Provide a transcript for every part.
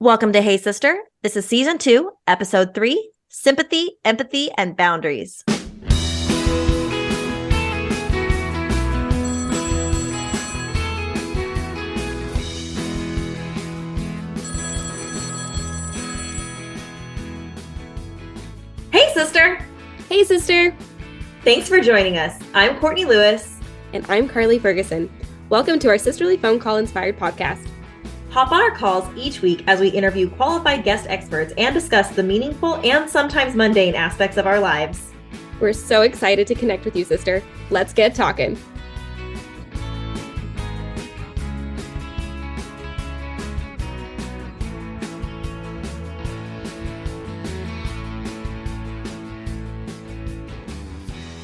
Welcome to Hey Sister. This is season 2, episode 3, Sympathy, Empathy, and Boundaries. Hey sister. Hey sister. Thanks for joining us. I'm Courtney Lewis. And I'm Carly Ferguson. Welcome to our Sisterly Phone Call Inspired podcast. Hop on our calls each week as we interview qualified guest experts and discuss the meaningful and sometimes mundane aspects of our lives. We're so excited to connect with you, sister. Let's get talking.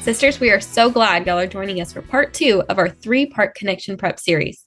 Sisters, we are so glad y'all are joining us for part 2 of our 3-part connection prep series.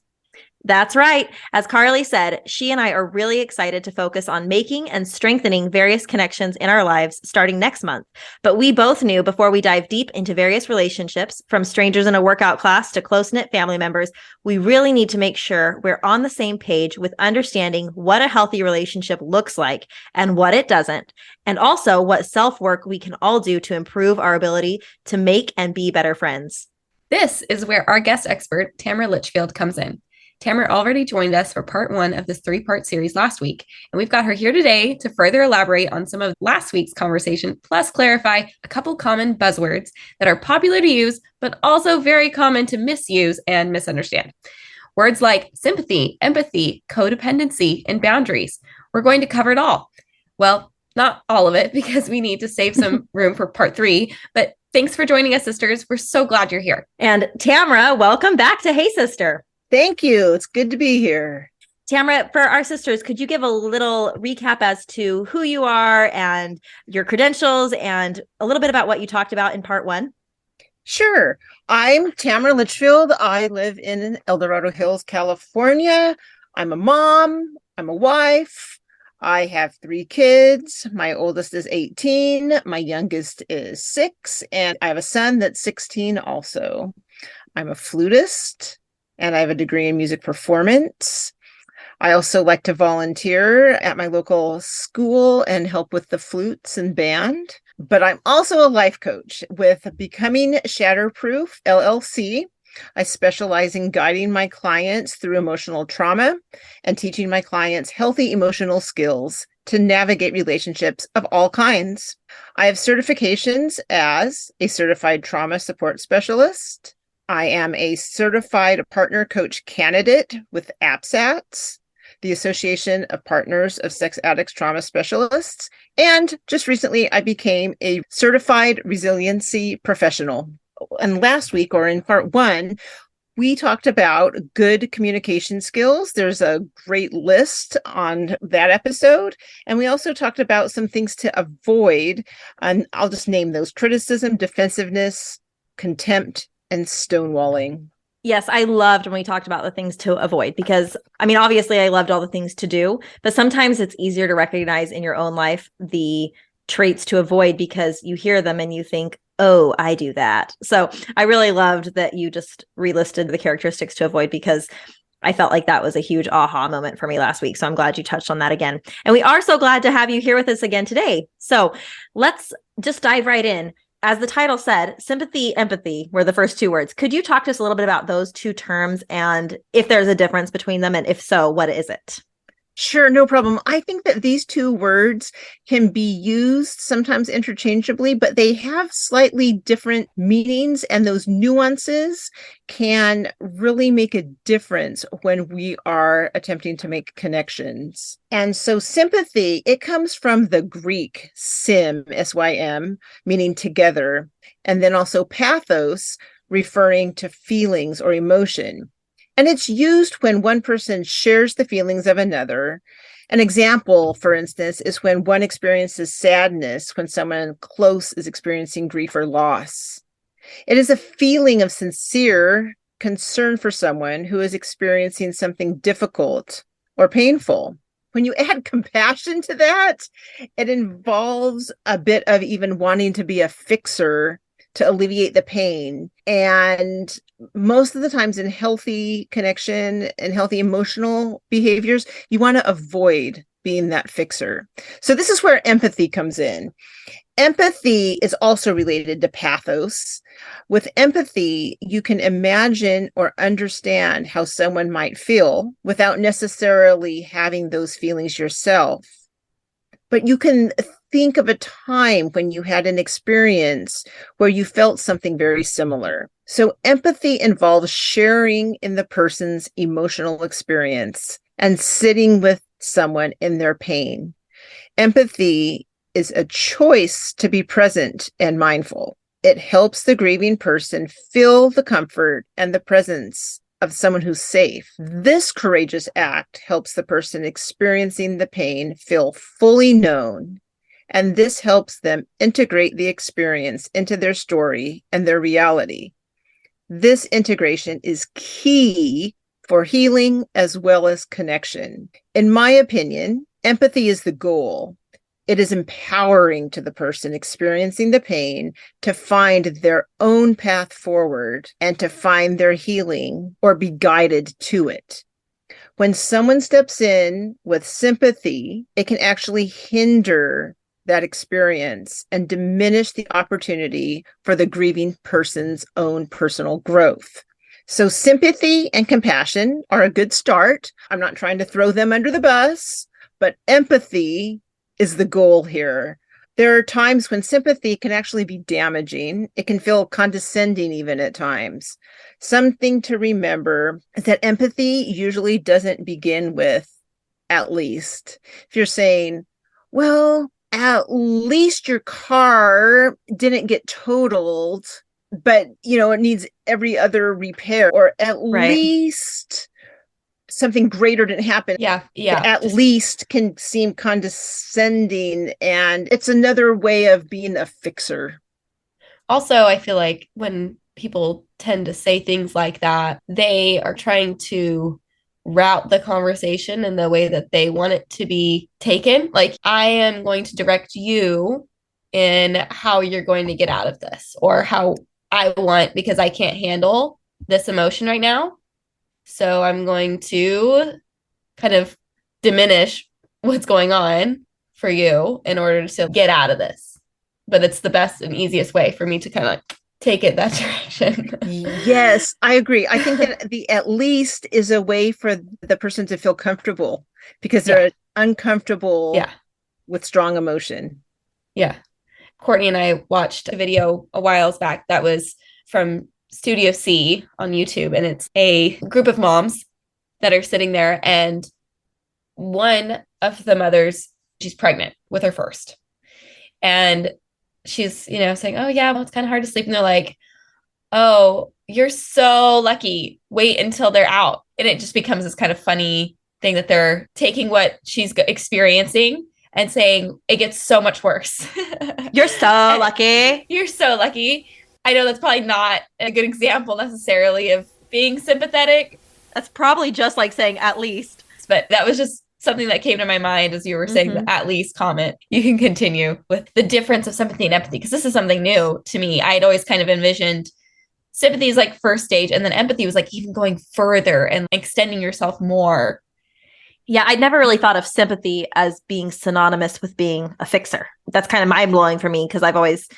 That's right. As Carly said, she and I are really excited to focus on making and strengthening various connections in our lives starting next month. But we both knew before we dive deep into various relationships, from strangers in a workout class to close-knit family members, we really need to make sure we're on the same page with understanding what a healthy relationship looks like and what it doesn't, and also what self-work we can all do to improve our ability to make and be better friends. This is where our guest expert, Tamara Lichfield, comes in. Tamara already joined us for part 1 of this 3-part series last week, and we've got her here today to further elaborate on some of last week's conversation, plus clarify a couple common buzzwords that are popular to use, but also very common to misuse and misunderstand. Words like sympathy, empathy, codependency, and boundaries. We're going to cover it all. Well, not all of it, because we need to save some room for part 3, but thanks for joining us, sisters. We're so glad you're here. And Tamara, welcome back to Hey Sister. Thank you. It's good to be here. Tamara, for our sisters, could you give a little recap as to who you are and your credentials and a little bit about what you talked about in part 1? Sure. I'm Tamara Lichfield. I live in El Dorado Hills, California. I'm a mom. I'm a wife. I have 3 kids. My oldest is 18. My youngest is 6. And I have a son that's 16 also. I'm a flutist. And I have a degree in music performance. I also like to volunteer at my local school and help with the flutes and band. But I'm also a life coach with Becoming Shatterproof, LLC. I specialize in guiding my clients through emotional trauma and teaching my clients healthy emotional skills to navigate relationships of all kinds. I have certifications as a certified trauma support specialist. I am a certified partner coach candidate with APSATS, the Association of Partners of Sex Addicts Trauma Specialists. And just recently, I became a certified resiliency professional. And last week, or in part 1, we talked about good communication skills. There's a great list on that episode. And we also talked about some things to avoid. And I'll just name those: criticism, defensiveness, contempt, and stonewalling. Yes, I loved when we talked about the things to avoid because, obviously I loved all the things to do, but sometimes it's easier to recognize in your own life the traits to avoid because you hear them and you think, oh, I do that. So I really loved that you just relisted the characteristics to avoid because I felt like that was a huge aha moment for me last week. So I'm glad you touched on that again. And we are so glad to have you here with us again today. So let's just dive right in. As the title said, sympathy, empathy were the first 2 words. Could you talk to us a little bit about those 2 terms and if there's a difference between them? And if so, what is it? Sure, no problem. I think that these 2 words can be used sometimes interchangeably, but they have slightly different meanings, and those nuances can really make a difference when we are attempting to make connections. And so sympathy, it comes from the Greek sym, S-Y-M, meaning together, and then also pathos, referring to feelings or emotion. And it's used when one person shares the feelings of another. An example, for instance, is when one experiences sadness when someone close is experiencing grief or loss. It is a feeling of sincere concern for someone who is experiencing something difficult or painful. When you add compassion to that, it involves a bit of even wanting to be a fixer to alleviate the pain. And most of the times in healthy connection and healthy emotional behaviors, you want to avoid being that fixer. So this is where empathy comes in. Empathy is also related to pathos. With empathy, you can imagine or understand how someone might feel without necessarily having those feelings yourself. But you can think of a time when you had an experience where you felt something very similar. So empathy involves sharing in the person's emotional experience and sitting with someone in their pain. Empathy is a choice to be present and mindful. It helps the grieving person feel the comfort and the presence of someone who's safe. This courageous act helps the person experiencing the pain feel fully known, and this helps them integrate the experience into their story and their reality. This integration is key for healing as well as connection. In my opinion, empathy is the goal. It is empowering to the person experiencing the pain to find their own path forward and to find their healing or be guided to it. When someone steps in with sympathy, it can actually hinder that experience and diminish the opportunity for the grieving person's own personal growth. So sympathy and compassion are a good start. I'm not trying to throw them under the bus, but empathy is the goal here. There are times when sympathy can actually be damaging. It can feel condescending even at times. Something to remember is that empathy usually doesn't begin with at least. If you're saying, well, at least your car didn't get totaled, but it needs every other repair, or at least something greater didn't happen. Yeah. At least can seem condescending, and it's another way of being a fixer. Also, I feel like when people tend to say things like that, they are trying to route the conversation in the way that they want it to be taken. Like, I am going to direct you in how you're going to get out of this, or how I want, because I can't handle this emotion right now. So I'm going to kind of diminish what's going on for you in order to get out of this. But it's the best and easiest way for me to kind of take it that direction. Yes, I agree. I think that the at least is a way for the person to feel comfortable, because they're uncomfortable with strong emotion. Yeah. Courtney and I watched a video a while back that was from Studio C on YouTube, and it's a group of moms that are sitting there, and one of the mothers, she's pregnant with her first, and she's saying, oh yeah, well, it's kind of hard to sleep, and they're like, oh, you're so lucky, wait until they're out. And it just becomes this kind of funny thing that they're taking what she's experiencing and saying it gets so much worse. You're so lucky. You're so lucky. I know that's probably not a good example necessarily of being sympathetic. That's probably just like saying at least. But that was just something that came to my mind as you were saying the at least comment. You can continue with the difference of sympathy and empathy, because this is something new to me. I had always kind of envisioned sympathy is like first stage, and then empathy was like even going further and extending yourself more. Yeah, I'd never really thought of sympathy as being synonymous with being a fixer. That's kind of mind-blowing for me, because I've always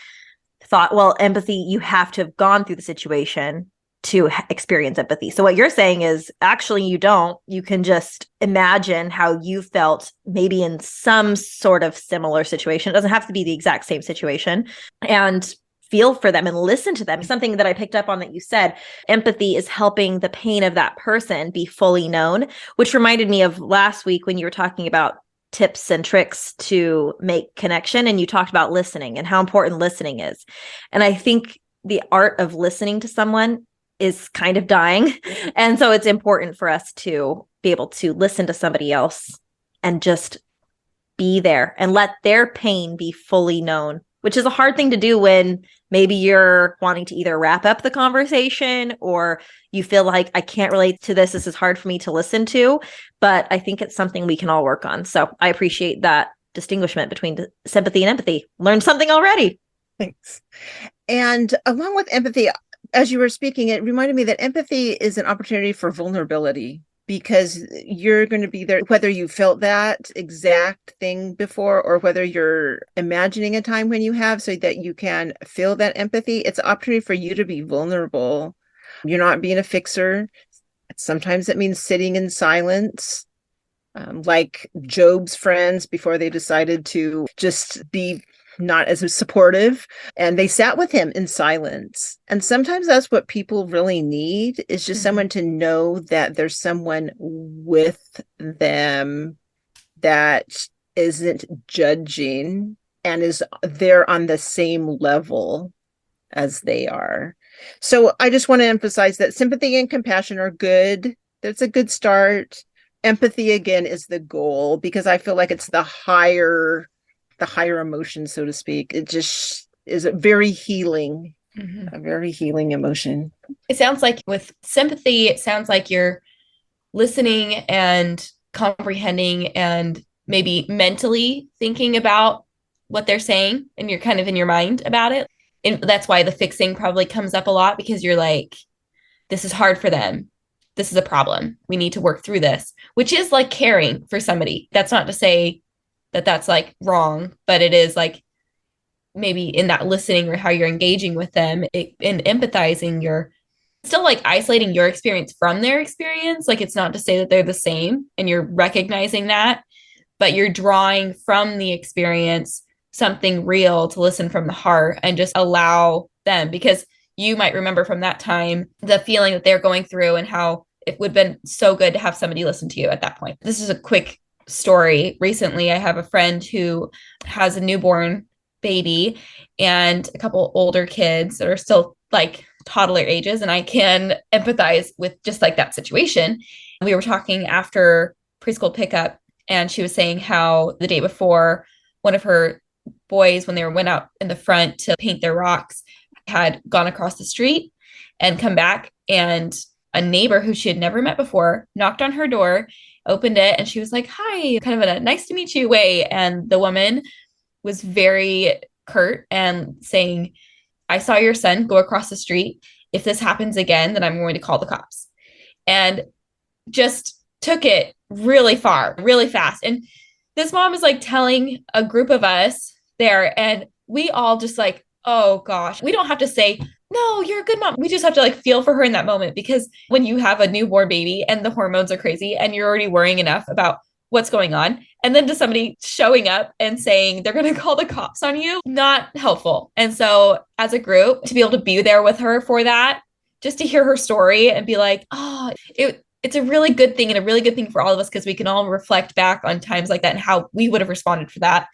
thought, well, empathy, you have to have gone through the situation to experience empathy. So what you're saying is actually you don't. You can just imagine how you felt maybe in some sort of similar situation. It doesn't have to be the exact same situation, and feel for them and listen to them. Something that I picked up on that you said, empathy is helping the pain of that person be fully known, which reminded me of last week when you were talking about tips and tricks to make connection, and you talked about listening and how important listening is. And I think the art of listening to someone is kind of dying. And so it's important for us to be able to listen to somebody else and just be there and let their pain be fully known, which is a hard thing to do when maybe you're wanting to either wrap up the conversation or you feel like, I can't relate to this. This is hard for me to listen to, but I think it's something we can all work on. So I appreciate that distinguishment between sympathy and empathy. Learned something already. Thanks. And along with empathy, as you were speaking, it reminded me that empathy is an opportunity for vulnerability. because you're going to be there, whether you felt that exact thing before or whether you're imagining a time when you have, so that you can feel that empathy. It's an opportunity for you to be vulnerable. You're not being a fixer. Sometimes it means sitting in silence, like Job's friends before they decided to just be not as supportive, and they sat with him in silence. And sometimes that's what people really need, is just someone to know that there's someone with them that isn't judging and is there on the same level as they are. So I just want to emphasize that sympathy and compassion are good. That's a good start. Empathy, again, is the goal, because I feel like it's the higher emotion, so to speak. It just is a very healing emotion. It sounds like with sympathy, it sounds like you're listening and comprehending and maybe mentally thinking about what they're saying, and you're kind of in your mind about it. And that's why the fixing probably comes up a lot, because you're like, this is hard for them. This is a problem. We need to work through this, which is like caring for somebody. That's not to say that that's like wrong, but it is like maybe in that listening or how you're engaging with them and empathizing, you're still like isolating your experience from their experience. Like, it's not to say that they're the same, and you're recognizing that, but you're drawing from the experience something real to listen from the heart and just allow them, because you might remember from that time the feeling that they're going through and how it would have been so good to have somebody listen to you at that point. This is a quick story. Recently, I have a friend who has a newborn baby and a couple older kids that are still like toddler ages, and I can empathize with just like that situation. We were talking after preschool pickup, and she was saying how the day before, one of her boys, when they went out in the front to paint their rocks, had gone across the street and come back, and a neighbor who she had never met before knocked on her door, opened it, and she was like, hi, kind of in a nice to meet you way. And the woman was very curt and saying, I saw your son go across the street. If this happens again, then I'm going to call the cops. And just took it really far, really fast. And this mom is like telling a group of us there, and we all just like, oh gosh, we don't have to say, no, you're a good mom. We just have to like feel for her in that moment, because when you have a newborn baby and the hormones are crazy and you're already worrying enough about what's going on, and then to somebody showing up and saying they're going to call the cops on you, not helpful. And so as a group, to be able to be there with her for that, just to hear her story and be like, oh, it's a really good thing, and a really good thing for all of us, because we can all reflect back on times like that and how we would have responded for that,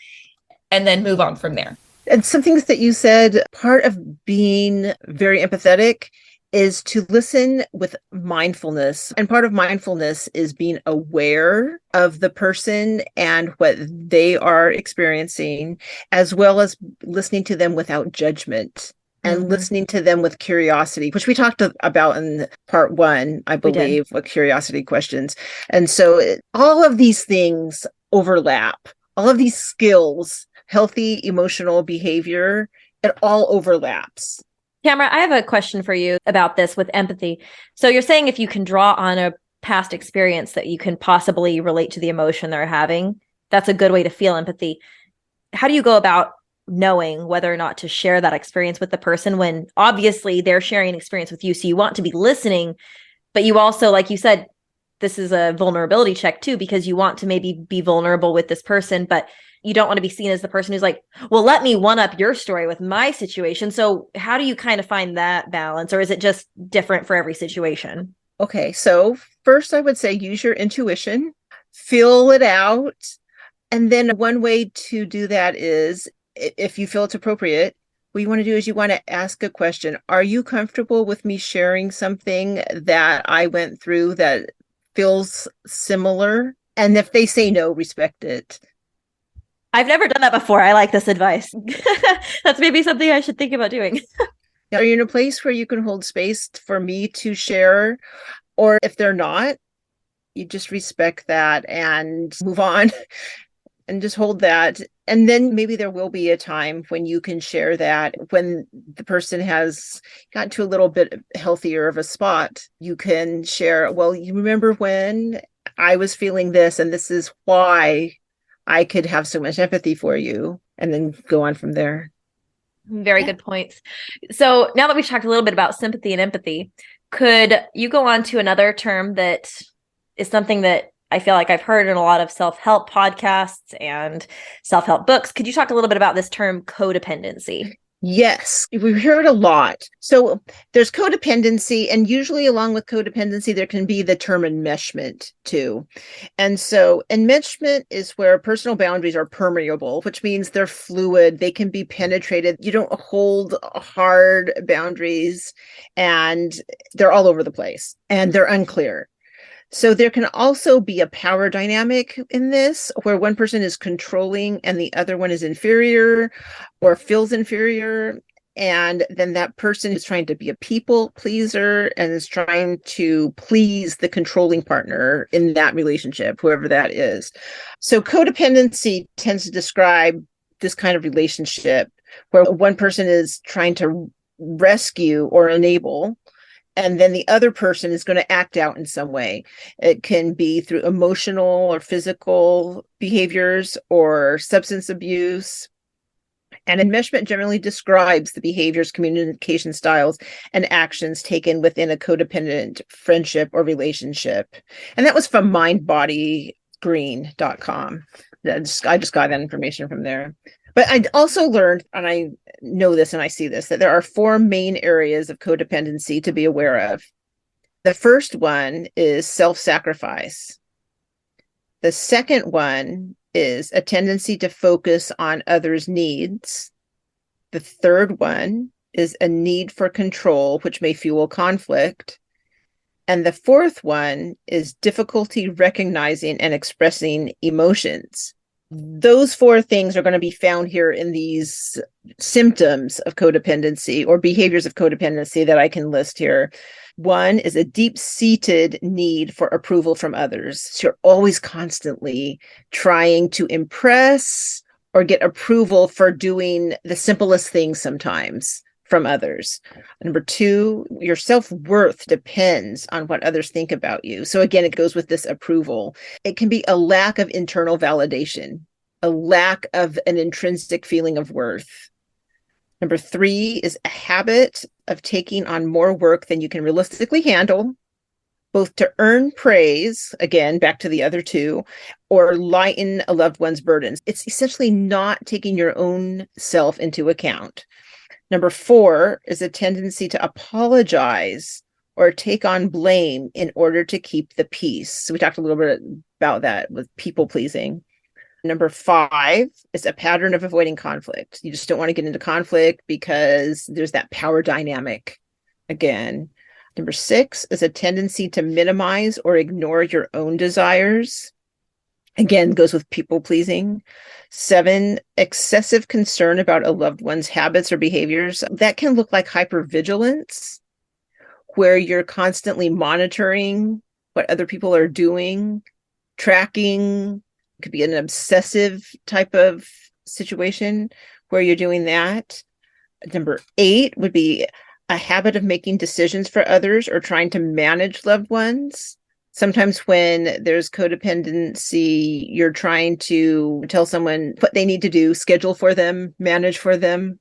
and then move on from there. And some things that you said, part of being very empathetic is to listen with mindfulness. And part of mindfulness is being aware of the person and what they are experiencing, as well as listening to them without judgment and listening to them with curiosity, which we talked about in part 1, I believe, with curiosity questions. And so all of these things overlap, all of these skills, healthy emotional behavior, it all overlaps. Tamara, I have a question for you about this with empathy. So you're saying if you can draw on a past experience that you can possibly relate to the emotion they're having, that's a good way to feel empathy. How do you go about knowing whether or not to share that experience with the person when obviously they're sharing an experience with you? So you want to be listening, but you also, like you said, this is a vulnerability check too, because you want to maybe be vulnerable with this person, but you don't want to be seen as the person who's like, well, let me one up your story with my situation. So how do you kind of find that balance, or is it just different for every situation? Okay, so first I would say use your intuition, feel it out. And then one way to do that is, if you feel it's appropriate, what you want to do is you want to ask a question. Are you comfortable with me sharing something that I went through that feels similar? And if they say no, respect it. I've never done that before. I like this advice. That's maybe something I should think about doing. Are you in a place where you can hold space for me to share? Or if they're not, you just respect that and move on. and just hold that. And then maybe there will be a time when you can share that when the person has gotten to a little bit healthier of a spot. You can share, well, you remember when I was feeling this, and this is why I could have so much empathy for you, and then go on from there. Very good points. So now that we've talked a little bit about sympathy and empathy, could you go on to another term that is something that I feel like I've heard in a lot of self-help podcasts and self-help books? Could you talk a little bit about this term codependency? Yes, we've heard a lot. So there's codependency, and usually along with codependency, there can be the term enmeshment too. And so enmeshment is where personal boundaries are permeable, which means they're fluid. They can be penetrated. You don't hold hard boundaries, and they're all over the place, and they're unclear. So there can also be a power dynamic in this, where one person is controlling and the other one is inferior or feels inferior. And then that person is trying to be a people pleaser and is trying to please the controlling partner in that relationship, whoever that is. So codependency tends to describe this kind of relationship where one person is trying to rescue or enable, and then the other person is going to act out in some way. It can be through emotional or physical behaviors or substance abuse. And enmeshment generally describes the behaviors, communication styles, and actions taken within a codependent friendship or relationship. And that was from mindbodygreen.com. I just got that information from there. But I also learned, and I know this and I see this, that there are 4 main areas of codependency to be aware of. The first one is self-sacrifice. The second one is a tendency to focus on others' needs. The third one is a need for control, which may fuel conflict. And the fourth one is difficulty recognizing and expressing emotions. Those 4 things are going to be found here in these symptoms of codependency or behaviors of codependency that I can list here. One is a deep-seated need for approval from others. So you're always constantly trying to impress or get approval for doing the simplest things sometimes from others. Number 2, your self-worth depends on what others think about you. So again, it goes with this approval. It can be a lack of internal validation, a lack of an intrinsic feeling of worth. Number 3 is a habit of taking on more work than you can realistically handle, both to earn praise, again, back to the other 2, or lighten a loved one's burdens. It's essentially not taking your own self into account. Number 4 is a tendency to apologize or take on blame in order to keep the peace. So we talked a little bit about that with people pleasing. Number 5 is a pattern of avoiding conflict. You just don't want to get into conflict because there's that power dynamic again. Number 6 is a tendency to minimize or ignore your own desires. Again, goes with people pleasing. 7, excessive concern about a loved one's habits or behaviors. That can look like hypervigilance, where you're constantly monitoring what other people are doing, tracking. It could be an obsessive type of situation where you're doing that. Number 8 would be a habit of making decisions for others or trying to manage loved ones. Sometimes when there's codependency, you're trying to tell someone what they need to do, schedule for them, manage for them.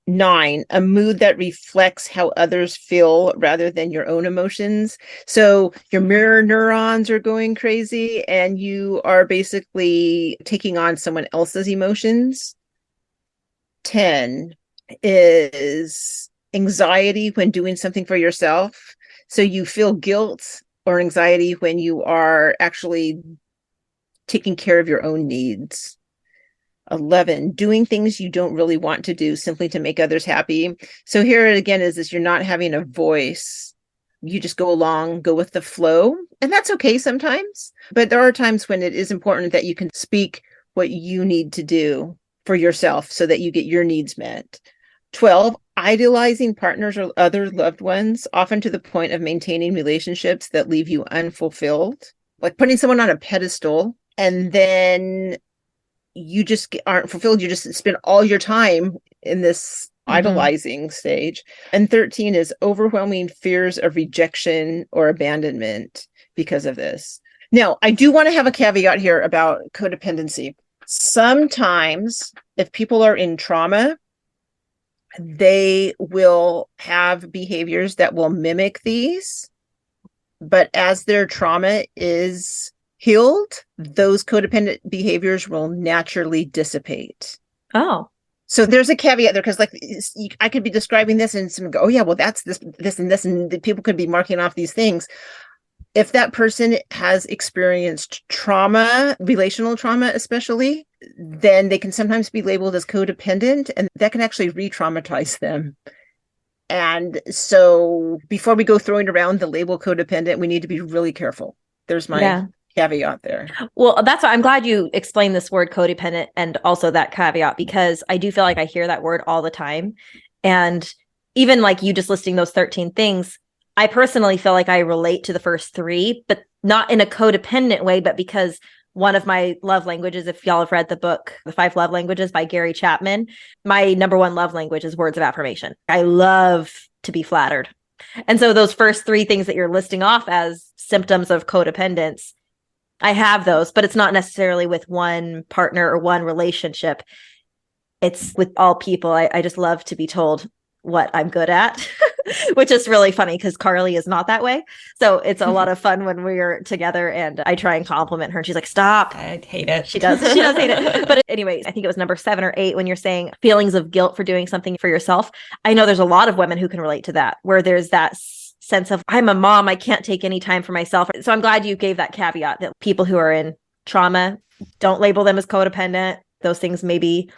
9, a mood that reflects how others feel rather than your own emotions. So your mirror neurons are going crazy and you are basically taking on someone else's emotions. 10 is anxiety when doing something for yourself. So you feel guilt or anxiety when you are actually taking care of your own needs. 11, doing things you don't really want to do simply to make others happy. So here again is this, you're not having a voice. You just go along, go with the flow. And that's okay sometimes. But there are times when it is important that you can speak what you need to do for yourself so that you get your needs met. 12, idealizing partners or other loved ones, often to the point of maintaining relationships that leave you unfulfilled, like putting someone on a pedestal and then you just aren't fulfilled. You just spend all your time in this idolizing stage. And 13 is overwhelming fears of rejection or abandonment because of this. Now, I do want to have a caveat here about codependency. Sometimes if people are in trauma, they will have behaviors that will mimic these. But as their trauma is healed, those codependent behaviors will naturally dissipate. Oh. So there's a caveat there, because like I could be describing this and someone go, oh yeah, well that's this and this, and people could be marking off these things. If that person has experienced trauma, relational trauma especially, then they can sometimes be labeled as codependent, and that can actually re-traumatize them. And so before we go throwing around the label codependent, we need to be really careful. There's my caveat there. Well, that's why I'm glad you explained this word codependent and also that caveat, because I do feel like I hear that word all the time. And even like you just listing those 13 things, I personally feel like I relate to the first 3, but not in a codependent way, but because one of my love languages, if y'all have read the book, The 5 Love Languages by Gary Chapman, my number 1 love language is words of affirmation. I love to be flattered. And so those first 3 things that you're listing off as symptoms of codependence, I have those, but it's not necessarily with one partner or one relationship. It's with all people. I just love to be told what I'm good at, which is really funny because Carley is not that way. So it's a lot of fun when we're together and I try and compliment her and she's like, stop. I hate it. She does hate it. But anyways, I think it was number 7 or 8 when you're saying feelings of guilt for doing something for yourself. I know there's a lot of women who can relate to that, where there's that sense of, I'm a mom, I can't take any time for myself. So I'm glad you gave that caveat that people who are in trauma, don't label them as codependent. Those things may be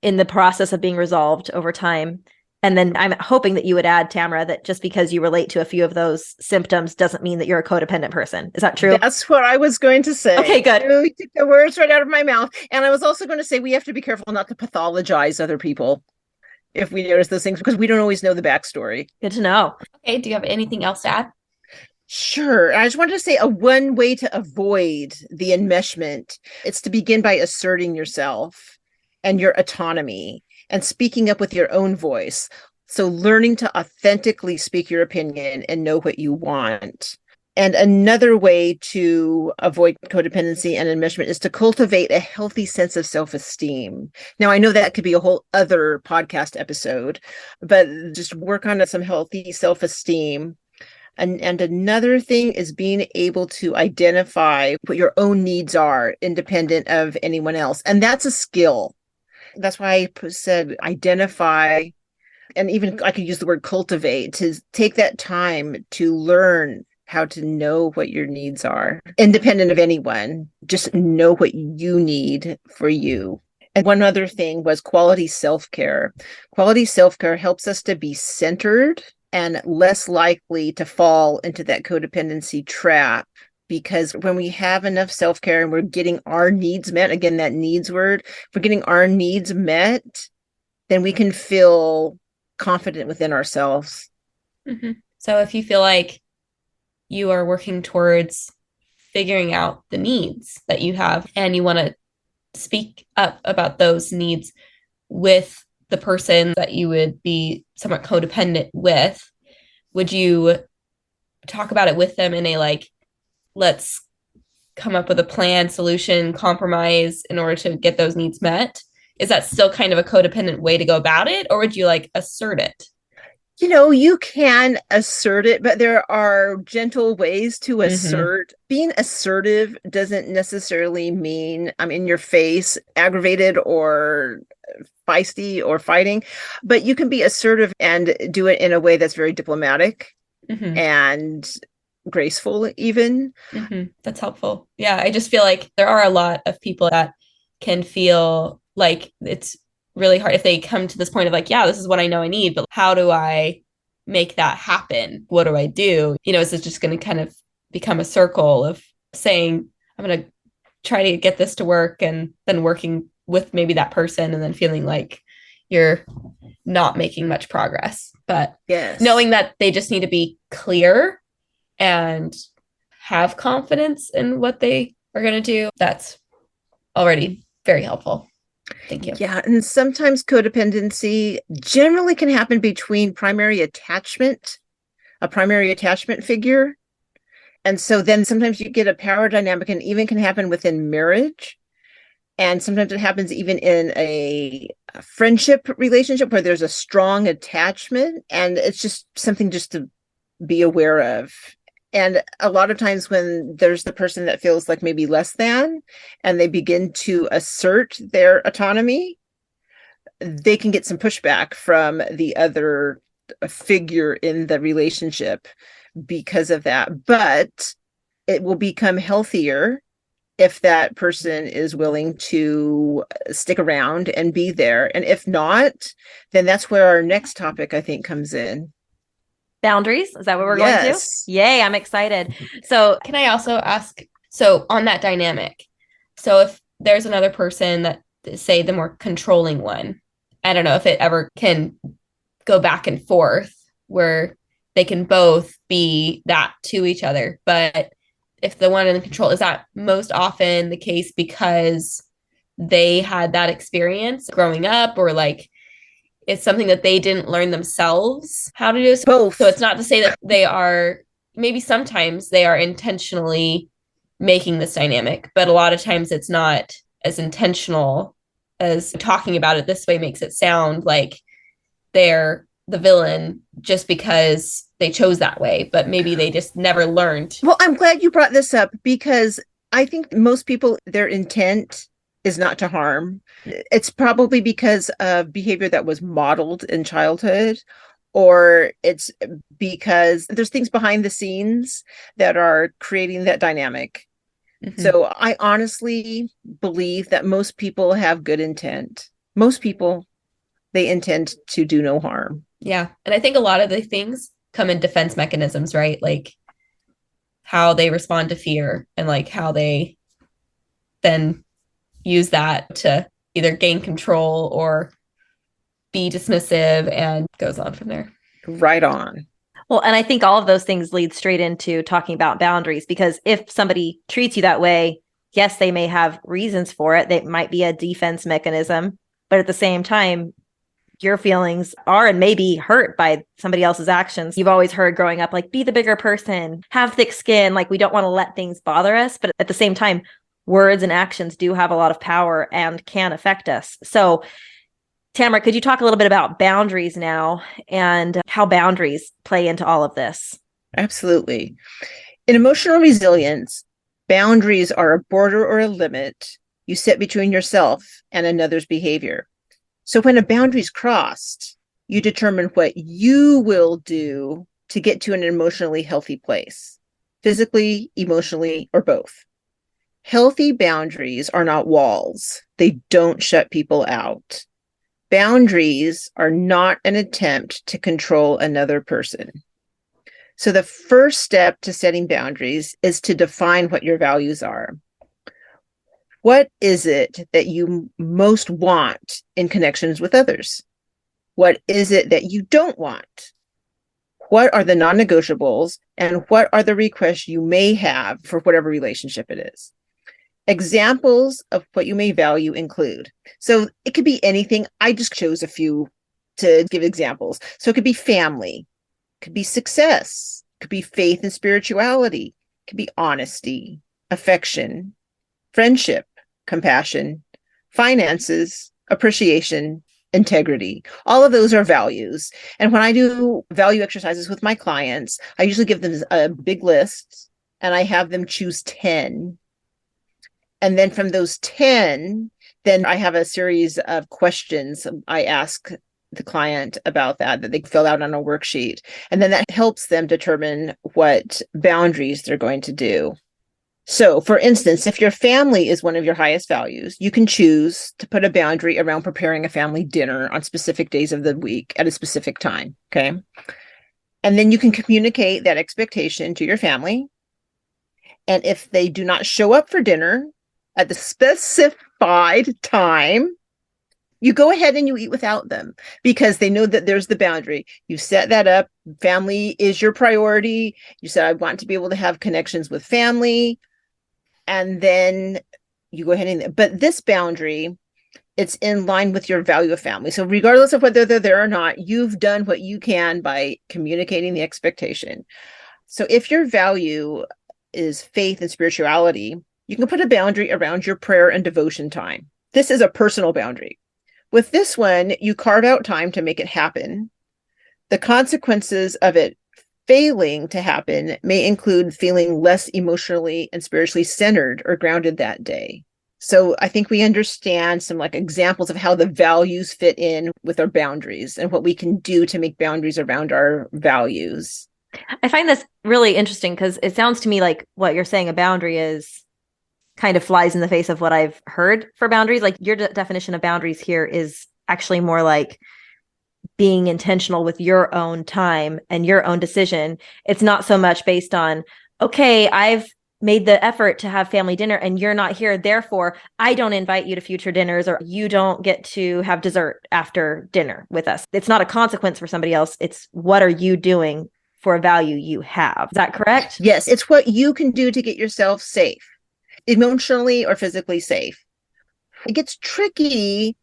in the process of being resolved over time. And then I'm hoping that you would add, Tamara, that just because you relate to a few of those symptoms doesn't mean that you're a codependent person. Is that true? That's what I was going to say. Okay, good. You took the words right out of my mouth. And I was also going to say we have to be careful not to pathologize other people if we notice those things, because we don't always know the backstory. Good to know. Okay, do you have anything else to add? Sure. I just wanted to say one way to avoid the enmeshment, it's to begin by asserting yourself and your autonomy and speaking up with your own voice. So learning to authentically speak your opinion and know what you want. And another way to avoid codependency and enmeshment is to cultivate a healthy sense of self-esteem. Now, I know that could be a whole other podcast episode, but just work on some healthy self-esteem. And another thing is being able to identify what your own needs are, independent of anyone else. And that's a skill. That's why I said identify, and even I could use the word cultivate, to take that time to learn how to know what your needs are, independent of anyone. Just know what you need for you. And one other thing was quality self-care. Quality self-care helps us to be centered and less likely to fall into that codependency trap. Because when we have enough self-care and we're getting our needs met, again, that needs word, if we're getting our needs met, then we can feel confident within ourselves. Mm-hmm. So if you feel like you are working towards figuring out the needs that you have and you want to speak up about those needs with the person that you would be somewhat codependent with, would you talk about it with them in a like, let's come up with a plan, solution, compromise in order to get those needs met? Is that still kind of a codependent way to go about it? Or would you like assert it? You know, you can assert it, but there are gentle ways to assert. Being assertive doesn't necessarily mean I'm in your face, aggravated or feisty or fighting, but you can be assertive and do it in a way that's very diplomatic and graceful even. That's helpful. Yeah, I just feel like there are a lot of people that can feel like it's really hard if they come to this point of like, yeah, this is what I know I need, but how do I make that happen? What do I do? You know, is it just going to kind of become a circle of saying, I'm going to try to get this to work, and then working with maybe that person and then feeling like you're not making much progress. But knowing that they just need to be clear and have confidence in what they are going to do, that's already Very helpful. Thank you. Yeah. And sometimes codependency generally can happen between a primary attachment figure. And so then sometimes you get a power dynamic, and even can happen within marriage. And sometimes it happens even in a friendship relationship where there's a strong attachment, and it's just something just to be aware of. And a lot of times when there's the person that feels like maybe less than, and they begin to assert their autonomy, they can get some pushback from the other figure in the relationship because of that. But it will become healthier if that person is willing to stick around and be there. And if not, then that's where our next topic, I think, comes in. Boundaries. Is that what we're going to? Yay, I'm excited. So can I also ask, so on that dynamic, so if there's another person that, say, the more controlling one, I don't know if it ever can go back and forth where they can both be that to each other. But if the one in control, is that most often the case because they had that experience growing up, or like it's something that they didn't learn themselves how to do? Both. So it's not to say that they are, maybe sometimes they are intentionally making this dynamic, but a lot of times it's not as intentional as talking about it this way makes it sound like they're the villain just because they chose that way, but maybe they just never learned. Well, I'm glad you brought this up, because I think most people, their intent is not to harm. It's probably because of behavior that was modeled in childhood, or it's because there's things behind the scenes that are creating that dynamic. Mm-hmm. So I honestly believe that most people have good intent. Most people, they intend to do no harm. Yeah. And I think a lot of the things come in defense mechanisms, right? Like how they respond to fear, and like how they then use that to either gain control or be dismissive, and goes on from there. Right on. Well, and I think all of those things lead straight into talking about boundaries, because if somebody treats you that way, yes, they may have reasons for it. They might be a defense mechanism, but at the same time, your feelings are and may be hurt by somebody else's actions. You've always heard growing up, like, be the bigger person, have thick skin. Like, we don't want to let things bother us. But at the same time, words and actions do have a lot of power and can affect us. So, Tamara, could you talk a little bit about boundaries now and how boundaries play into all of this? Absolutely. In emotional resilience, boundaries are a border or a limit you set between yourself and another's behavior. So when a boundary is crossed, you determine what you will do to get to an emotionally healthy place, physically, emotionally, or both. Healthy boundaries are not walls. They don't shut people out. Boundaries are not an attempt to control another person. So the first step to setting boundaries is to define what your values are. What is it that you most want in connections with others? What is it that you don't want? What are the non-negotiables, and what are the requests you may have for whatever relationship it is? Examples of what you may value include, so it could be anything. I just chose a few to give examples. So it could be family, could be success, could be faith and spirituality, could be honesty, affection, friendship, compassion, finances, appreciation, integrity. All of those are values. And when I do value exercises with my clients, I usually give them a big list, and I have them choose 10. And then from those 10, then I have a series of questions I ask the client about that they fill out on a worksheet. And then that helps them determine what boundaries they're going to do. So, for instance, if your family is one of your highest values, you can choose to put a boundary around preparing a family dinner on specific days of the week at a specific time. Okay. And then you can communicate that expectation to your family. And if they do not show up for dinner at the specified time, you go ahead and you eat without them, because they know that there's the boundary. You set that up. Family is your priority. You said, I want to be able to have connections with family. And then you go ahead and, but this boundary, it's in line with your value of family. So regardless of whether they're there or not, you've done what you can by communicating the expectation. So if your value is faith and spirituality, you can put a boundary around your prayer and devotion time. This is a personal boundary. With this one, you carve out time to make it happen. The consequences of it failing to happen may include feeling less emotionally and spiritually centered or grounded that day. So I think we understand some like examples of how the values fit in with our boundaries and what we can do to make boundaries around our values. I find this really interesting because it sounds to me like what you're saying a boundary is kind of flies in the face of what I've heard for boundaries. Like your definition of boundaries here is actually more like being intentional with your own time and your own decision. It's not so much based on, okay, I've made the effort to have family dinner and you're not here. Therefore, I don't invite you to future dinners or you don't get to have dessert after dinner with us. It's not a consequence for somebody else. It's what are you doing for a value you have? Is that correct? Yes, it's what you can do to get yourself safe, emotionally or physically safe. It gets tricky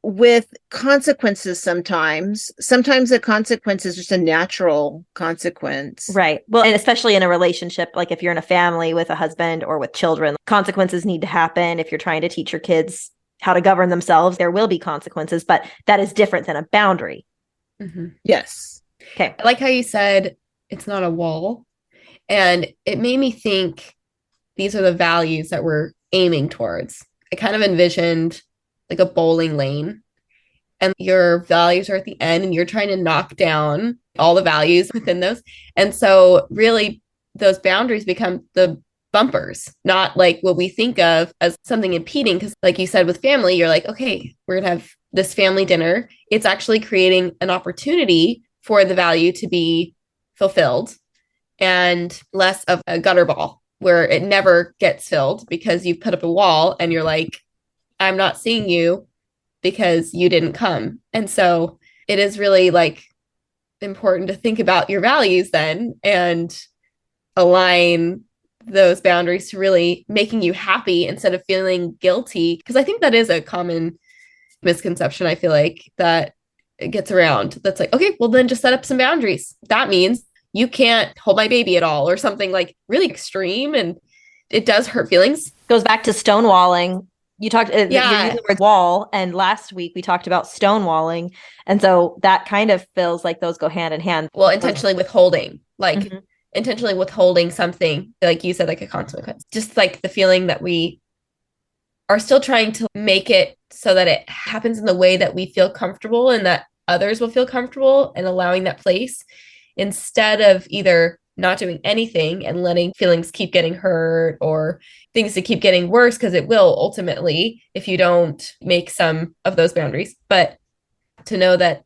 with consequences sometimes. Sometimes the consequence is just a natural consequence. Right. Well, and especially in a relationship, like if you're in a family with a husband or with children, consequences need to happen. If you're trying to teach your kids how to govern themselves, there will be consequences, but that is different than a boundary. Mm-hmm. Yes. Okay. I like how you said it's not a wall. And it made me think these are the values that we're aiming towards. I kind of envisioned like a bowling lane and your values are at the end and you're trying to knock down all the values within those. And so really those boundaries become the bumpers, not like what we think of as something impeding. Because like you said, with family, you're like, okay, we're going to have this family dinner. It's actually creating an opportunity for the value to be fulfilled and less of a gutter ball where it never gets filled because you put up a wall and you're like, I'm not seeing you because you didn't come. And so it is really like important to think about your values then and align those boundaries to really making you happy instead of feeling guilty. Because I think that is a common misconception, I feel like, that it gets around. That's like, okay, well then just set up some boundaries. That means you can't hold my baby at all or something like really extreme. And it does hurt feelings. Goes back to stonewalling. You talked, you're using the word wall. And last week we talked about stonewalling. And so that kind of feels like those go hand in hand. Well, intentionally withholding, like intentionally withholding something, like you said, like a consequence. Just like the feeling that we are still trying to make it so that it happens in the way that we feel comfortable and that others will feel comfortable and allowing that place instead of either not doing anything and letting feelings keep getting hurt or things to keep getting worse, because it will ultimately if you don't make some of those boundaries, but to know that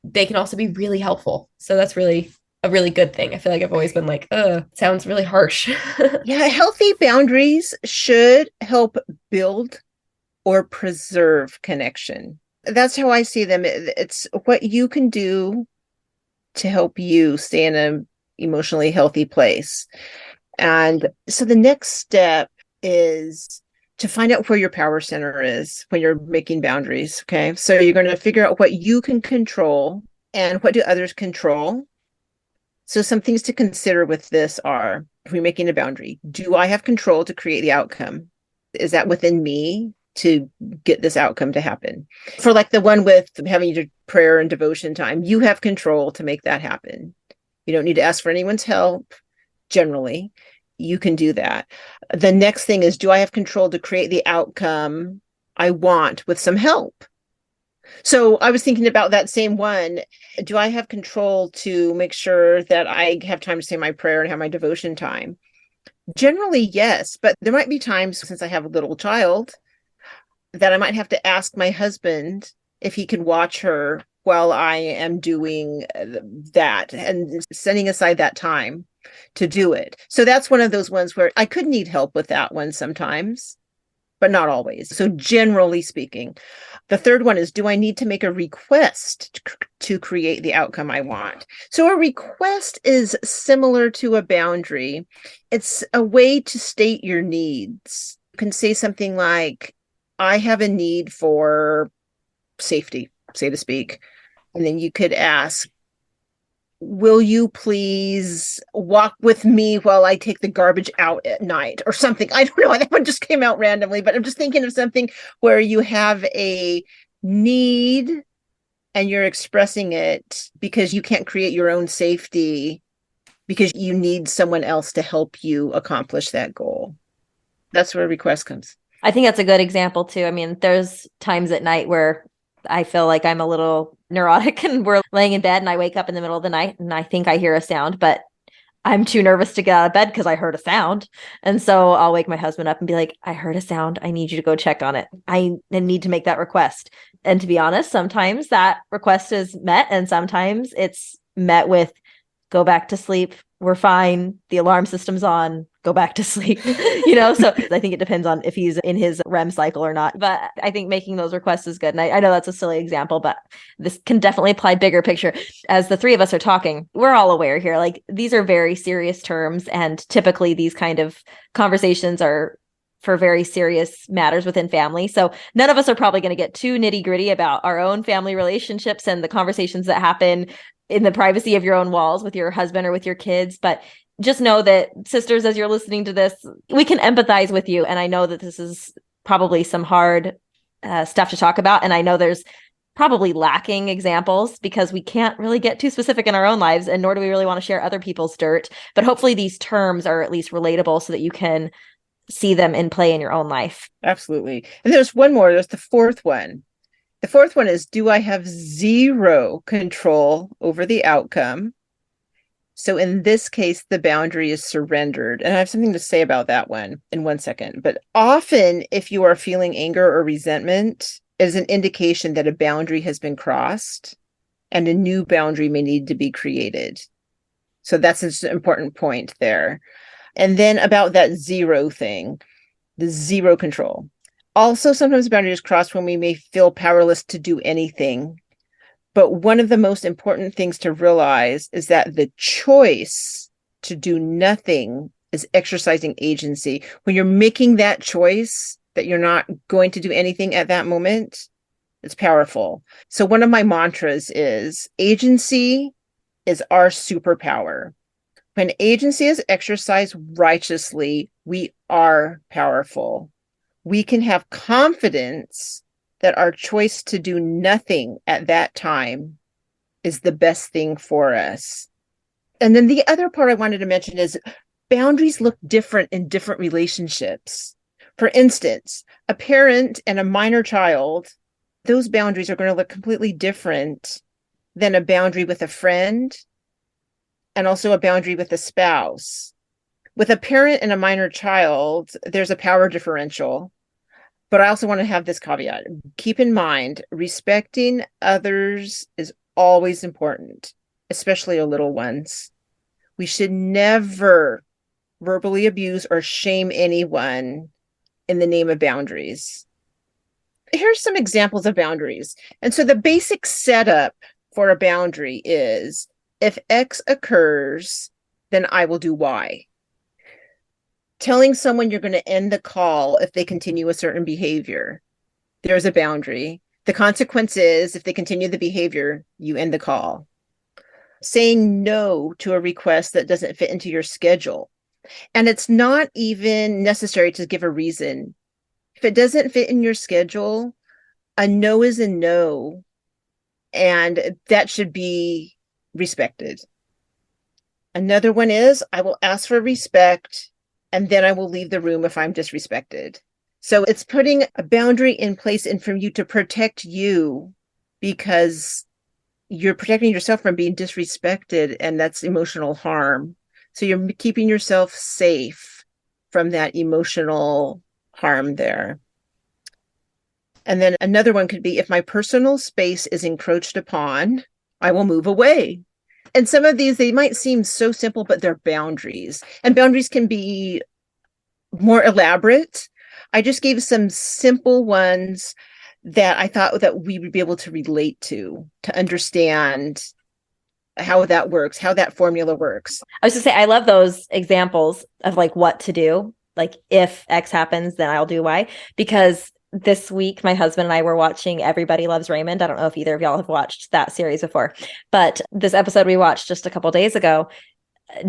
they can also be really helpful. So that's really a really good thing. I feel like I've always been like, sounds really harsh. Yeah, healthy boundaries should help build or preserve connection. That's how I see them. It's what you can do to help you stay in an emotionally healthy place. And so the next step is to find out where your power center is when you're making boundaries. Okay. So you're going to figure out what you can control and what do others control. So some things to consider with this are, if we're making a boundary, do I have control to create the outcome? Is that within me to get this outcome to happen? For like the one with having your prayer and devotion time, you have control to make that happen. You don't need to ask for anyone's help. Generally, you can do that. The next thing is, do I have control to create the outcome I want with some help? So I was thinking about that same one. Do I have control to make sure that I have time to say my prayer and have my devotion time? Generally, yes, but there might be times, since I have a little child, that I might have to ask my husband if he can watch her while I am doing that and setting aside that time to do it. So that's one of those ones where I could need help with that one sometimes, but not always. So generally speaking, the third one is, do I need to make a request to create the outcome I want? So a request is similar to a boundary. It's a way to state your needs. can say something like, I have a need for safety, so to speak. And then you could ask, will you please walk with me while I take the garbage out at night or something? I don't know. That one just came out randomly, but I'm just thinking of something where you have a need and you're expressing it because you can't create your own safety because you need someone else to help you accomplish that goal. That's where request comes. I think that's a good example too. I mean, there's times at night where I feel like I'm a little neurotic and we're laying in bed and I wake up in the middle of the night and I think I hear a sound, but I'm too nervous to get out of bed because I heard a sound. And so I'll wake my husband up and be like, I heard a sound. I need you to go check on it. I need to make that request. And to be honest, sometimes that request is met and sometimes it's met with go back to sleep. We're fine. The alarm system's on. Go back to sleep. So I think it depends on if he's in his REM cycle or not. But I think making those requests is good. And I know that's a silly example, but this can definitely apply bigger picture. As the three of us are talking, we're all aware here, like these are very serious terms. And typically these kind of conversations are for very serious matters within family. So none of us are probably going to get too nitty gritty about our own family relationships and the conversations that happen in the privacy of your own walls with your husband or with your kids. But just know that, sisters, as you're listening to this, we can empathize with you. And I know that this is probably some hard stuff to talk about. And I know there's probably lacking examples because we can't really get too specific in our own lives, and nor do we really want to share other people's dirt. But hopefully these terms are at least relatable so that you can see them in play in your own life. Absolutely. And there's one more. There's the fourth one. The fourth one is, do I have zero control over the outcome? So in this case, the boundary is surrendered. And I have something to say about that one in 1 second. But often, if you are feeling anger or resentment, it is an indication that a boundary has been crossed and a new boundary may need to be created. So that's an important point there. And then about that zero thing, the zero control. Also, sometimes boundaries cross when we may feel powerless to do anything. But one of the most important things to realize is that the choice to do nothing is exercising agency. When you're making that choice that you're not going to do anything at that moment, it's powerful. So one of my mantras is agency is our superpower. When agency is exercised righteously, we are powerful. We can have confidence that our choice to do nothing at that time is the best thing for us. And then the other part I wanted to mention is boundaries look different in different relationships. For instance, a parent and a minor child, those boundaries are going to look completely different than a boundary with a friend and also a boundary with a spouse. With a parent and a minor child, there's a power differential. But I also want to have this caveat. Keep in mind, respecting others is always important, especially little ones. We should never verbally abuse or shame anyone in the name of boundaries. Here's some examples of boundaries. And so the basic setup for a boundary is, if X occurs, then I will do Y. Telling someone you're going to end the call if they continue a certain behavior, there's a boundary. The consequence is, if they continue the behavior, you end the call. Saying no to a request that doesn't fit into your schedule. And it's not even necessary to give a reason. If it doesn't fit in your schedule, a no is a no, and that should be respected. Another one is, I will ask for respect, and then I will leave the room if I'm disrespected. So it's putting a boundary in place and from you to protect you, because you're protecting yourself from being disrespected, and that's emotional harm. So you're keeping yourself safe from that emotional harm there. And then another one could be, if my personal space is encroached upon, I will move away. And some of these, they might seem so simple, but they're boundaries. And boundaries can be more elaborate. I just gave some simple ones that I thought that we would be able to relate to understand how that works, how that formula works. I was just say, I love those examples of like what to do. like if X happens, then I'll do Y. Because this week, my husband and I were watching Everybody Loves Raymond. I don't know if either of y'all have watched that series before, but this episode we watched just a couple days ago,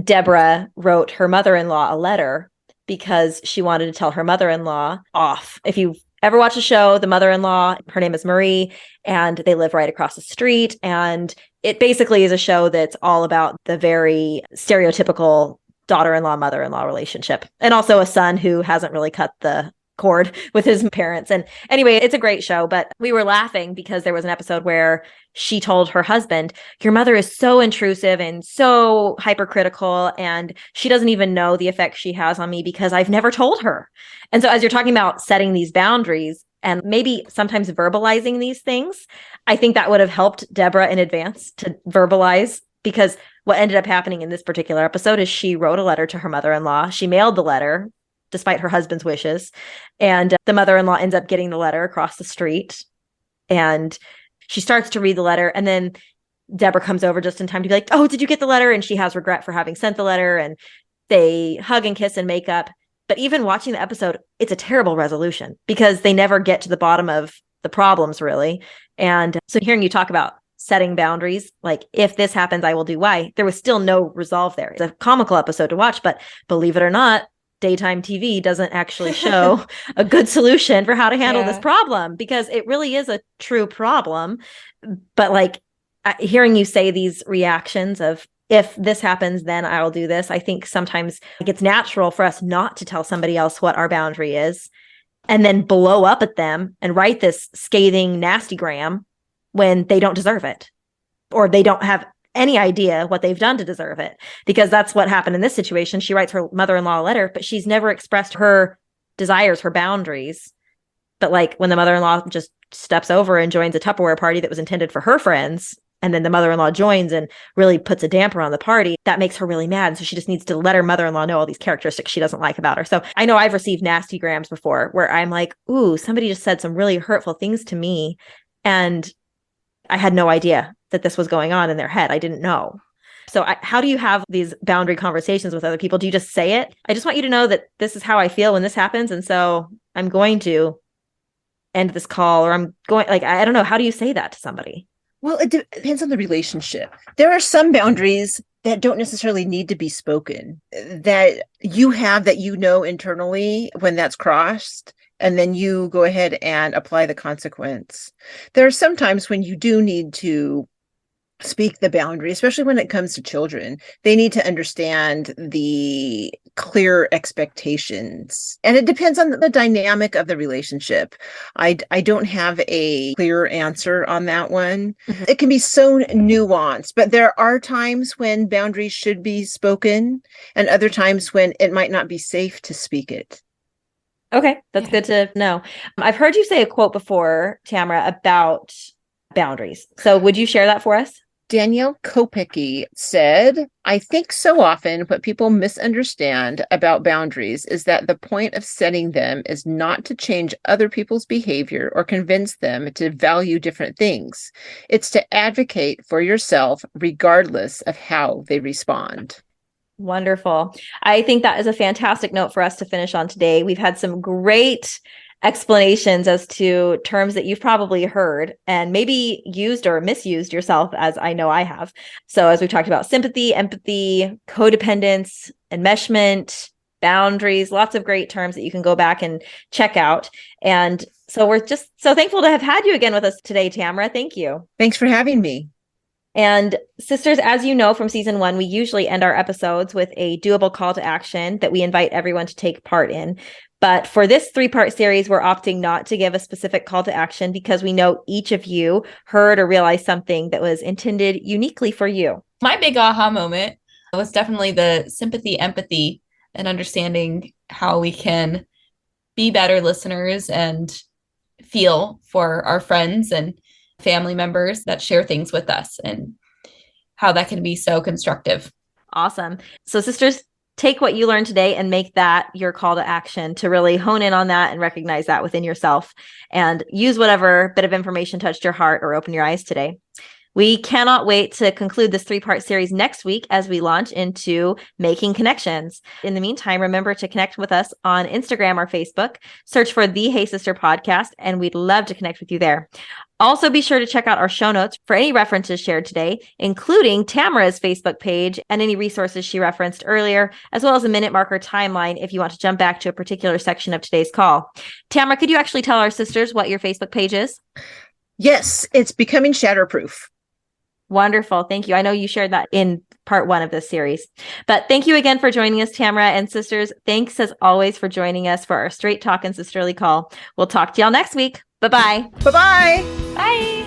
Deborah wrote her mother-in-law a letter because she wanted to tell her mother-in-law off. If you've ever watched a show, the mother-in-law, her name is Marie, and they live right across the street. And it basically is a show that's all about the very stereotypical daughter-in-law, mother-in-law relationship. And also a son who hasn't really cut the cord with his parents. And anyway, it's a great show, but we were laughing because there was an episode where she told her husband, your mother is so intrusive and so hypercritical, and she doesn't even know the effect she has on me because I've never told her. And so as you're talking about setting these boundaries and maybe sometimes verbalizing these things, I think that would have helped Deborah in advance to verbalize, because what ended up happening in this particular episode is she wrote a letter to her mother-in-law. She mailed the letter despite her husband's wishes. And the mother-in-law ends up getting the letter across the street. And she starts to read the letter. And then Deborah comes over just in time to be like, oh, did you get the letter? And she has regret for having sent the letter. And they hug and kiss and make up. But even watching the episode, it's a terrible resolution because they never get to the bottom of the problems, really. And so hearing you talk about setting boundaries, like if this happens, I will do Y, there was still no resolve there. It's a comical episode to watch, but believe it or not, daytime TV doesn't actually show a good solution for how to handle this problem, because it really is a true problem. But like hearing you say these reactions of, if this happens, then I'll do this. I think sometimes it's natural for us not to tell somebody else what our boundary is and then blow up at them and write this scathing nastygram when they don't deserve it, or they don't have any idea what they've done to deserve it. Because that's what happened in this situation. She writes her mother-in-law a letter, but she's never expressed her desires, her boundaries. But like when the mother-in-law just steps over and joins a Tupperware party that was intended for her friends, and then the mother-in-law joins and really puts a damper on the party, that makes her really mad. So she just needs to let her mother-in-law know all these characteristics she doesn't like about her. So I know I've received nasty grams before where I'm like, ooh, somebody just said some really hurtful things to me, and I had no idea that this was going on in their head. I didn't know. So how do you have these boundary conversations with other people? Do you just say it? I just want you to know that this is how I feel when this happens. And so I'm going to end this call, or I'm going, like, I don't know. How do you say that to somebody? Well, it depends on the relationship. There are some boundaries that don't necessarily need to be spoken, that you have, that you know internally when that's crossed, and then you go ahead and apply the consequence. There are some times when you do need to speak the boundary, especially when it comes to children. They need to understand the clear expectations. And it depends on the dynamic of the relationship. I don't have a clear answer on that one. Mm-hmm. It can be so nuanced, but there are times when boundaries should be spoken and other times when it might not be safe to speak it. Okay, that's good to know. I've heard you say a quote before, Tamara, about boundaries. So would you share that for us? Daniell Koepke said, I think so often what people misunderstand about boundaries is that the point of setting them is not to change other people's behavior or convince them to value different things. It's to advocate for yourself regardless of how they respond. Wonderful. I think that is a fantastic note for us to finish on today. We've had some great explanations as to terms that you've probably heard and maybe used or misused yourself, as I know I have. So as we've talked about sympathy, empathy, codependence, enmeshment, boundaries, lots of great terms that you can go back and check out. And so we're just so thankful to have had you again with us today, Tamara. Thank you. Thanks for having me. And sisters, as you know from season 1, we usually end our episodes with a doable call to action that we invite everyone to take part in. But for this 3-part series, we're opting not to give a specific call to action because we know each of you heard or realized something that was intended uniquely for you. My big aha moment was definitely the sympathy, empathy, and understanding how we can be better listeners and feel for our friends and family members that share things with us, and how that can be so constructive. Awesome. So sisters, take what you learned today and make that your call to action to really hone in on that and recognize that within yourself, and use whatever bit of information touched your heart or opened your eyes today. We cannot wait to conclude this 3-part series next week as we launch into Making Connections. In the meantime, remember to connect with us on Instagram or Facebook. Search for the Hey Sister podcast, and we'd love to connect with you there. Also, be sure to check out our show notes for any references shared today, including Tamara's Facebook page and any resources she referenced earlier, as well as a minute marker timeline if you want to jump back to a particular section of today's call. Tamara, could you actually tell our sisters what your Facebook page is? Yes, it's Becoming Shatterproof. Wonderful. Thank you. I know you shared that in part 1 of this series. But thank you again for joining us, Tamara. And sisters, thanks as always for joining us for our Straight Talk and Sisterly Call. We'll talk to y'all next week. Bye-bye. Bye-bye. Bye.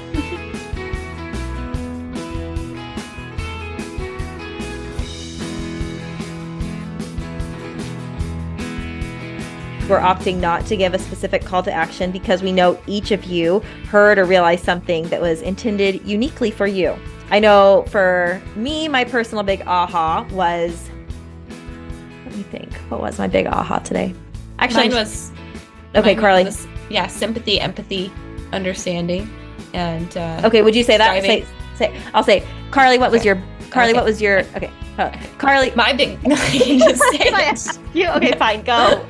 We're opting not to give a specific call to action because we know each of you heard or realized something that was intended uniquely for you. I know for me, my personal big aha was, let me think, what was my big aha today? Actually, mine was okay, Carley. Sympathy, empathy, understanding, and okay, would you say that? Striving. Say. I'll say, Carley. What was your Carley? Okay. What was your okay? Carley. My big. No, you just say Can I it. ask you? Okay, fine. Go.